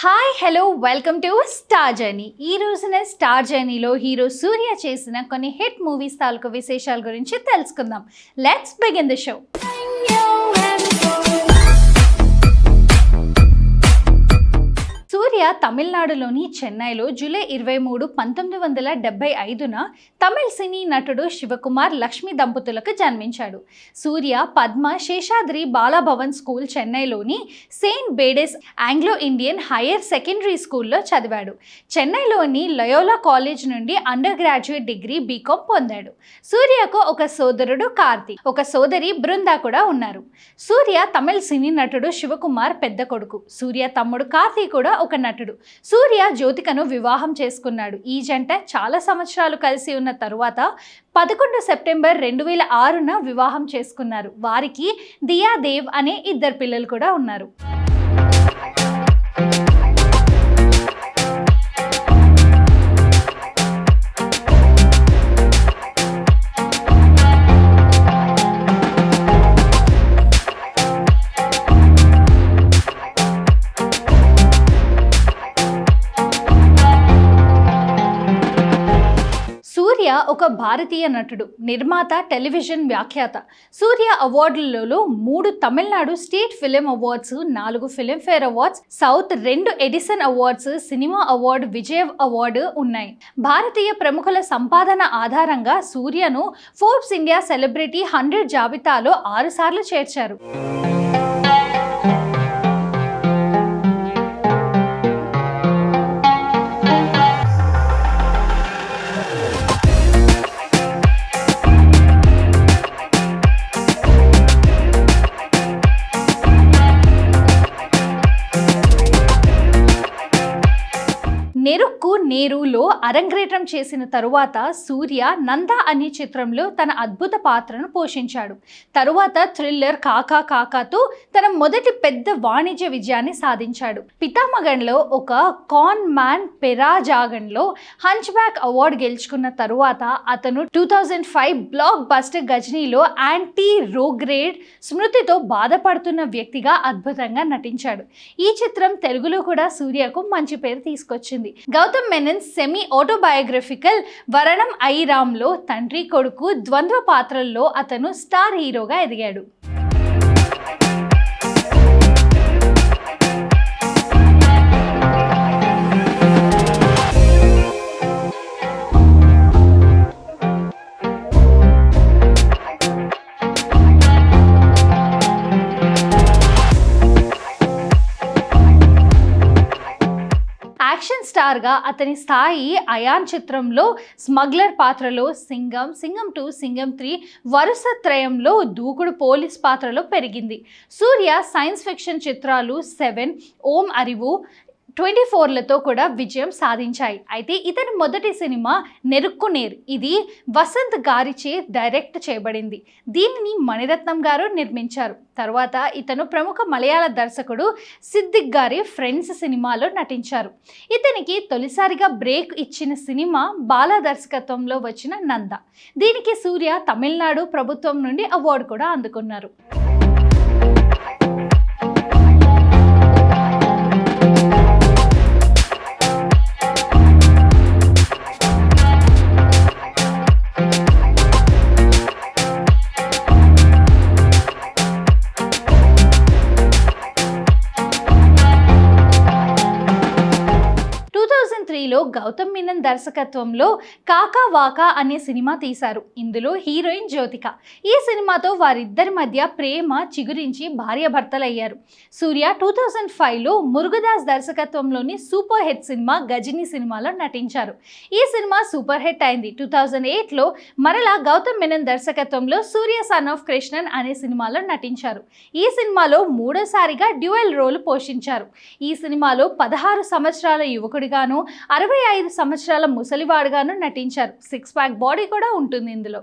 Hi hello welcome to star journey. ఈ రోజున star జర్నీలో హీరో సూర్య చేసిన కొన్ని హిట్ మూవీస్ తాలూకు విశేషాల గురించి తెలుసుకుందాం. Let's begin the show. Suriya తమిళనాడులోని చెన్నైలో జూలై 23, 1975న తమిళ సినీ నటుడు శివకుమార్ లక్ష్మి దంపతులకు జన్మించాడు. సూర్య పద్మ శేషాద్రి బాలభవన్ స్కూల్ చెన్నైలోని saint Bede's Anglo Indian higher secondary స్కూల్లో చదివాడు. చెన్నైలోని లయోలా కాలేజ్ నుండి అండర్ గ్రాడ్యుయేట్ డిగ్రీ బీకామ్ పొందాడు. సూర్యకు ఒక సోదరుడు కార్తీక్, ఒక సోదరి బృందా కూడా ఉన్నారు. సూర్య తమిళ సినీ నటుడు శివకుమార్ పెద్ద కొడుకు. సూర్య తమ్ముడు కార్తీక్ కూడా ఒక నటుడు. సూర్య జ్యోతికను వివాహం చేసుకున్నాడు. ఈ జంట చాలా సంవత్సరాలు కలిసి ఉన్న తరువాత 11 సెప్టెంబర్ 2006న వివాహం చేసుకున్నారు. వారికి దియా దేవ్ అనే 2 పిల్లలు కూడా ఉన్నారు. సూర్య ఒక భారతీయ నటుడు, నిర్మాత, టెలివిజన్ వ్యాఖ్యాత. సూర్య అవార్డులలో 3 Tamil Nadu state film awards, 4 Filmfare awards, south 2 Edison awards, cinema award, Vijay award ఉన్నాయి. భారతీయ ప్రముఖుల సంపాదన ఆధారంగా సూర్యను ఫోర్బ్స్ ఇండియా సెలబ్రిటీ 100 జాబితాలో 6 సార్లు చేర్చారు. నెరుక్కు నేరులో అరంగేట్రం చేసిన తరువాత సూర్య నందా అనే చిత్రంలో తన అద్భుత పాత్రను పోషించాడు. తరువాత థ్రిల్లర్ కాకా కాకాతో తన మొదటి పెద్ద వాణిజ్య విజయాన్ని సాధించాడు. పితామగన్లో ఒక కాన్ మ్యాన్ పెరాజాగన్లో హంచ్ బ్యాక్ అవార్డు గెలుచుకున్న తరువాత అతను 2005 బ్లాక్ బస్టర్ గజనీలో యాంటీ రోగ్రేడ్ స్మృతితో బాధపడుతున్న వ్యక్తిగా అద్భుతంగా నటించాడు. ఈ చిత్రం తెలుగులో కూడా సూర్యకు మంచి పేరు తీసుకొచ్చింది. గౌతమ్ మెనన్ సెమీ ఆటోబయోగ్రఫికల్ వరణం ఐరామ్లో తండ్రి కొడుకు ద్వంద్వ పాత్రల్లో అతను స్టార్ హీరోగా ఎదిగాడు. యాక్షన్ స్టార్గా అతని స్థాయి అయాన్ చిత్రంలో స్మగ్లర్ పాత్రలో, సింగం, సింగం 2, సింగం 3 వరుస త్రయంలో దూకుడు పోలీస్ పాత్రలో పెరిగింది. సూర్య సైన్స్ ఫిక్షన్ చిత్రాలు 7, ఓం అరివు, 24లతో కూడా విజయం సాధించాయి. అయితే ఇతని మొదటి సినిమా నెరుక్కు నేర్, ఇది వసంత్ గారిచే డైరెక్ట్ చేయబడింది. దీనిని మణిరత్నం గారు నిర్మించారు. తర్వాత ఇతను ప్రముఖ మలయాళ దర్శకుడు సిద్దిక్ గారి ఫ్రెండ్స్ సినిమాలో నటించారు. ఇతనికి తొలిసారిగా బ్రేక్ ఇచ్చిన సినిమా బాలా దర్శకత్వంలో వచ్చిన నంద. దీనికి సూర్య తమిళనాడు ప్రభుత్వం నుండి అవార్డు కూడా అందుకున్నారు. లో గౌతమ్ మీనన్ దర్శకత్వంలో కాకా వాకా అనే సినిమా తీశారు. ఇందులో హీరోయిన్ జ్యోతిక. ఈ సినిమాతో వారిద్దరి మధ్య ప్రేమ చిగురించి భార్యాభర్తలయ్యారు. సూర్య 2005లో Murugadoss దర్శకత్వంలోని super hit cinema Ghazni సినిమాలో నటించారు. ఈ సినిమా సూపర్ హిట్ అయింది. 2008లో మరలా గౌతమ్ మీనన్ దర్శకత్వంలో సూర్య సన్ ఆఫ్ కృష్ణన్ అనే సినిమాలో నటించారు. ఈ సినిమాలో 3వసారిగా డ్యూయల్ రోల్ పోషించారు. ఈ సినిమాలో 16 సంవత్సరాల యువకుడిగాను, 65 సంవత్సరాల ముసలివాడుగాను నటించారు. 6 ప్యాక్ బాడీ కూడా ఉంటుంది ఇందులో.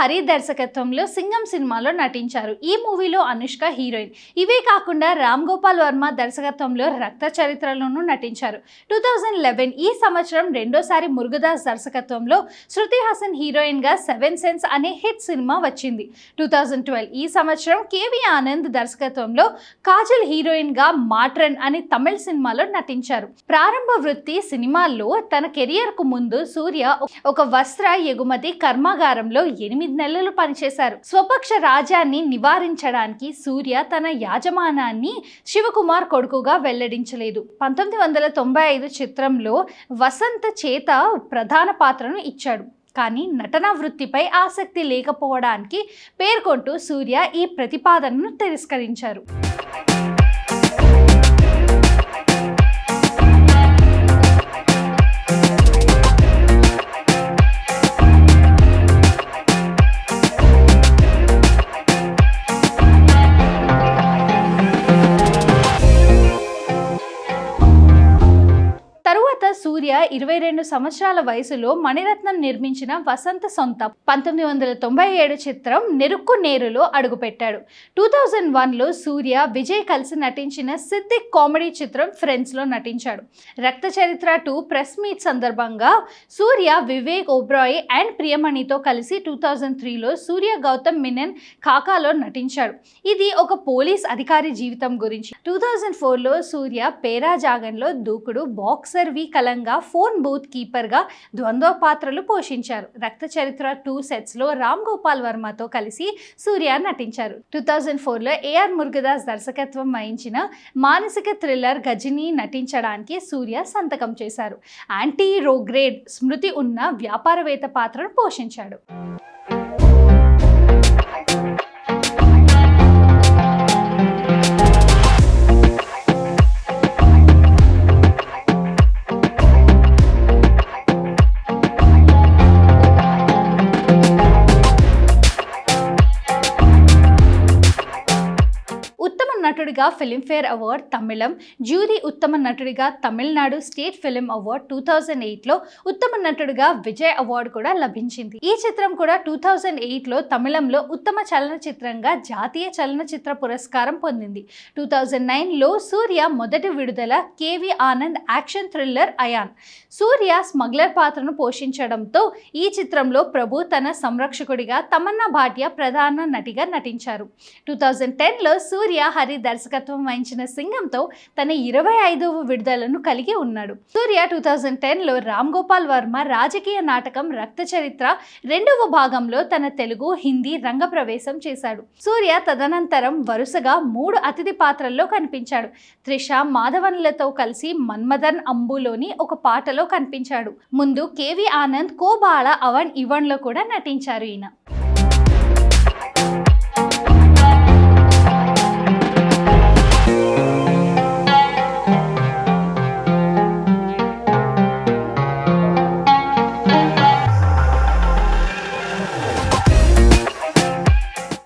హరి దర్శకత్వంలో సింగం సినిమాలో నటించారు. ఈ మూవీలో అనుష్క హీరోయిన్. ఇవే కాకుండా రామ్ గోపాల్ వర్మ దర్శకత్వంలో రక్త చరిత్రలోనూ నటించారు. 2011 ఈ సంవత్సరం రెండోసారి మురుగదాస్ దర్శకత్వంలో శృతి హాసన్ హీరోయిన్గా సెవెన్ సెన్స్ అనే హిట్ సినిమా వచ్చింది. 2012 ఈ సంవత్సరం కేవి ఆనంద్ దర్శకత్వంలో కాజల్ హీరోయిన్గా మాట్రన్ అనే తమిళ సినిమాలో నటించారు. ప్రారంభ వృత్తి సినిమాల్లో తన కెరియర్కు ముందు సూర్య ఒక వస్త్ర ఎగుమతి కర్మాగారంలో 8 నెలలు పనిచేశారు. స్వపక్ష రాజ్యాన్ని నివారించడానికి సూర్య తన యాజమానాన్ని శివకుమార్ కొడుకుగా వెల్లడించలేదు. 1995 చిత్రంలో వసంత చేత ప్రధాన పాత్రను ఇచ్చాడు. కానీ నటనా వృత్తిపై ఆసక్తి లేకపోవడానికి పేర్కొంటూ సూర్య ఈ ప్రతిపాదనను తిరస్కరించారు. సూర్య 22 సంవత్సరాల వయసులో మణిరత్నం నిర్మించిన వసంత సొంతం 1997 చిత్రం నెరుక్కు నేరులో అడుగుపెట్టాడు. 2001లో సూర్య విజయ్ కలిసి నటించిన సిద్దిక్ కామెడీ చిత్రం ఫ్రెండ్స్లో నటించాడు. రక్త చరిత్ర 2 ప్రెస్ మీట్ సందర్భంగా సూర్య వివేక్ ఓబ్రాయ్ అండ్ ప్రియమణితో కలిసి 2003లో సూర్య గౌతమ్ మీనన్ కాకాలో నటించాడు. ఇది ఒక పోలీస్ అధికారి జీవితం గురించి. 2004లో సూర్య పేరా జాగన్లో దూకుడు, బాక్సర్ వి కలంగా, ఫోన్ బూత్ కీపర్గా ద్వంద్వ పాత్రలు పోషించారు. రక్త చరిత్ర 2 సెట్స్లో రామ్ గోపాల్ వర్మతో కలిసి సూర్య నటించారు. 2004లో ఏఆర్ మురుగదాస్ దర్శకత్వం వహించిన మానసిక థ్రిల్లర్ గజిని నటించడానికి సూర్య సంతకం చేశారు. యాంటీ రోగ్రేడ్ స్మృతి ఉన్న వ్యాపారవేత్త పాత్రను పోషించాడు. నటుడిగా ఫిలింఫేర్ అవార్డ్ తమిళం, జ్యూరీ ఉత్తమ నటుడిగా తమిళనాడు స్టేట్ ఫిలిం అవార్డ్ 2008లో ఉత్తమ నటుడిగా విజయ్ అవార్డు కూడా లభించింది. ఈ చిత్రం కూడా 2008లో తమిళంలో ఉత్తమ చలనచిత్రంగా జాతీయ చలనచిత్ర పురస్కారం పొందింది. 2009లో సూర్య మొదటి విడుదల K V Anand action thriller Ayan. Suriya smuggler పాత్రను పోషించడంతో ఈ చిత్రంలో ప్రభు తన సంరక్షకుడిగా, తమన్నా భాటియా ప్రధాన నటిగా నటించారు. 2010లో సూర్య హరి దర్శకత్వం వహించిన సింగంతో తన 25వ విడుదలను కలిగి ఉన్నాడు. సూర్య 2010లో రామ్ గోపాల్ వర్మ రాజకీయ నాటకం రక్త చరిత్ర 2వ భాగంలో తన తెలుగు, హిందీ రంగ ప్రవేశం చేశాడు. సూర్య తదనంతరం వరుసగా 3 అతిథి పాత్రల్లో కనిపించాడు. త్రిష, మాధవన్లతో కలిసి మన్మథన్ అంబులోని ఒక పాటలో కనిపించాడు. ముందు కేవి ఆనంద్, కోబాళ అవన్ ఇవన్లో కూడా నటించారు. ఈయన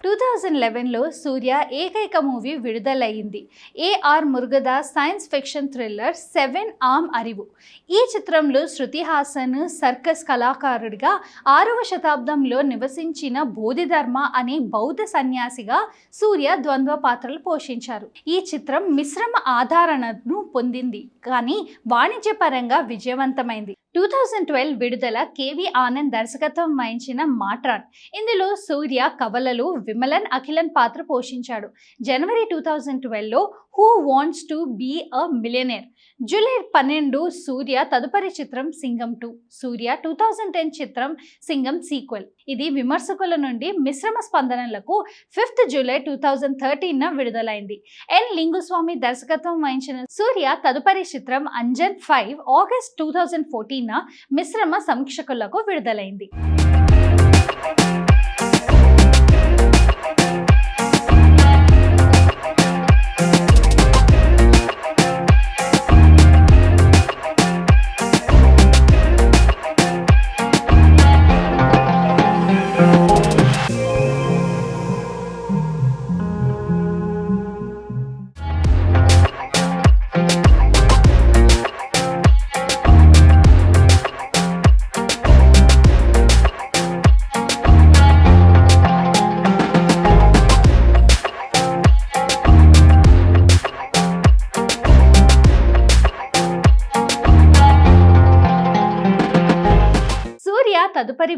2011లో సూర్య ఏకైక మూవీ విడుదలయ్యింది. A R Murugadoss science fiction thriller 7 Aum Arivu. ఈ చిత్రంలో శృతి హాసన్ సర్కస్ కళాకారుడిగా 6వ శతాబ్దంలో నివసించిన బోధిధర్మ అనే బౌద్ధ సన్యాసిగా సూర్య ద్వంద్వ పాత్రలు పోషించారు. ఈ చిత్రం మిశ్రమ ఆదరణను పొందింది, కానీ వాణిజ్యపరంగా విజయవంతమైంది. 2012 విడుదల కేవి ఆనంద్ దర్శకత్వం వహించిన మాట్రాన్. ఇందులో సూర్య కవలలు విమలన్ అఖిలన్ పాత్ర పోషించాడు. జనవరి 2012లో who wants to be a millionaire. July 12 Suriya తదుపరి చిత్రం సింగం 2. సూర్య 2010 చిత్రం సింగం సీక్వెల్. ఇది విమర్శకుల నుండి మిశ్రమ స్పందనలకు 5th జూలై 2013న విడుదలైంది. ఎన్ లింగుస్వామి దర్శకత్వం వహించిన సూర్య తదుపరి చిత్రం అంజన్ 5 ఆగస్ట్ 2014న మిశ్రమ సమీక్షకులకు విడుదలైంది.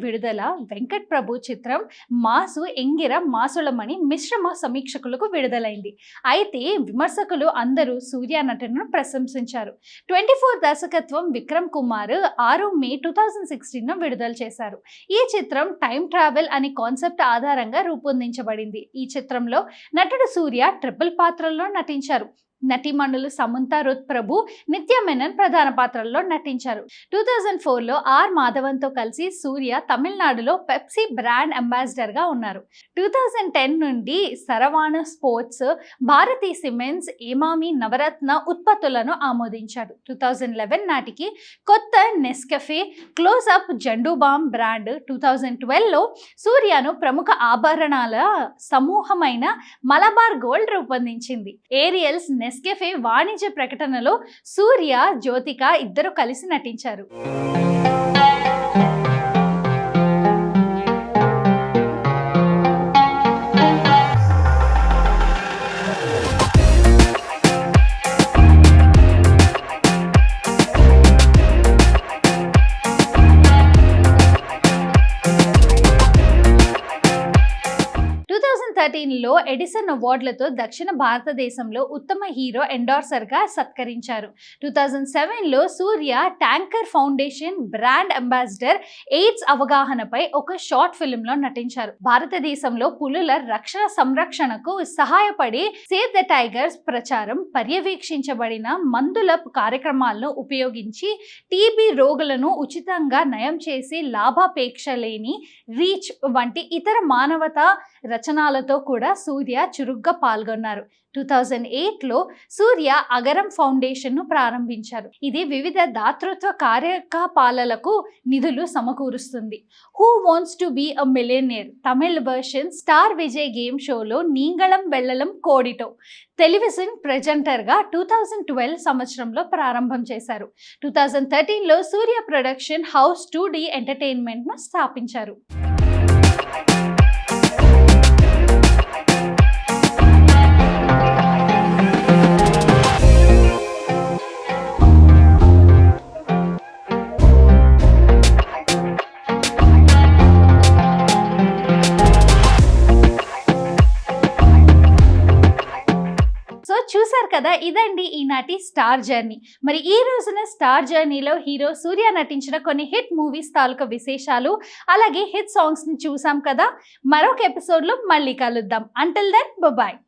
విడుదల వెంకట్ ప్రభు చిత్రం మాసు ఎంగిర మాసులమని మిశ్రమ సమీక్షకులకు విడుదలైంది. అయితే విమర్శకులు అందరూ సూర్య నటనను ప్రశంసించారు. 24 దర్శకత్వం విక్రమ్ కుమార్ 6 మే 2016 విడుదల చేశారు. ఈ చిత్రం టైం ట్రావెల్ అనే కాన్సెప్ట్ ఆధారంగా రూపొందించబడింది. ఈ చిత్రంలో నటుడు సూర్య ట్రిపుల్ పాత్రల్లో నటించారు. నటీమణులు సమంత రుత్ ప్రభు, నిత్య మెనన్ ప్రధాన పాత్రల్లో నటించారు. 2004లో ఆర్ మాధవన్తో కలిసి సూర్య తమిళనాడులో పెప్సీ బ్రాండ్ అంబాసిడర్ గా ఉన్నారు. 2010 నుండి సరవాణ స్పోర్ట్స్, భారతీ సిమెంట్స్, ఏమామి నవరత్న ఉత్పత్తులను ఆమోదించాడు. 2011 నాటికి కొత్త నెస్కెఫే, క్లోజ్అప్, జండూబామ్ బ్రాండ్. 2012లో సూర్యను ప్రముఖ ఆభరణాల సమూహమైన మలబార్ గోల్డ్ రూపొందించింది. ఏరియల్స్ నెస్కెఫే వాణిజ్య ప్రకటనలో సూర్య, జ్యోతిక ఇద్దరు కలిసి నటించారు. లో ఎడిసన్ అవార్డులతో దక్షిణ భారతదేశంలో ఉత్తమ హీరో ఎండార్సర్ గా సత్కరించారు. 2007లో Suriya tanker foundation brand ambassador, AIDS అవగాహనపై ఒక షార్ట్ ఫిల్మ్ లో నటించారు. భారతదేశంలో పులుల రక్షణ సంరక్షణకు సహాయపడి సేవ్ ద టైగర్స్ ప్రచారం, పర్యవేక్షించబడిన మందుల కార్యక్రమాలను ఉపయోగించి టీబీ రోగులను ఉచితంగా నయం చేసి లాభాపేక్ష లేని రీచ్ వంటి ఇతర మానవతా రచనలతో కూడా సూర్య చురుగ్గా పాల్గొన్నారు. 2008లో సూర్య అగరం ఫౌండేషన్ ను ప్రారంభించారు. ఇది వివిధ దాతృత్వ కార్యకలాపాలకు నిధులు సమకూరుస్తుంది. Who wants to be a millionaire Tamil version star Vijay game షోలో నీంగళం వెళ్లలం కోడిటో టెలివిజన్ ప్రెజెంటర్గా 2012 సంవత్సరంలో ప్రారంభం చేశారు. 2013లో సూర్య ప్రొడక్షన్ హౌస్ 2D ఎంటర్టైన్మెంట్ ను స్థాపించారు. చూసారు కదా, ఇదండి ఈనాటి స్టార్ జర్నీ. మరి ఈ రోజున స్టార్ జర్నీలో హీరో సూర్య నటించిన కొన్ని హిట్ మూవీస్ తాలూకా విశేషాలు, అలాగే హిట్ సాంగ్స్ ని చూసాం కదా. మరొక ఎపిసోడ్ లో మళ్ళీ కలుద్దాం. Until then bye.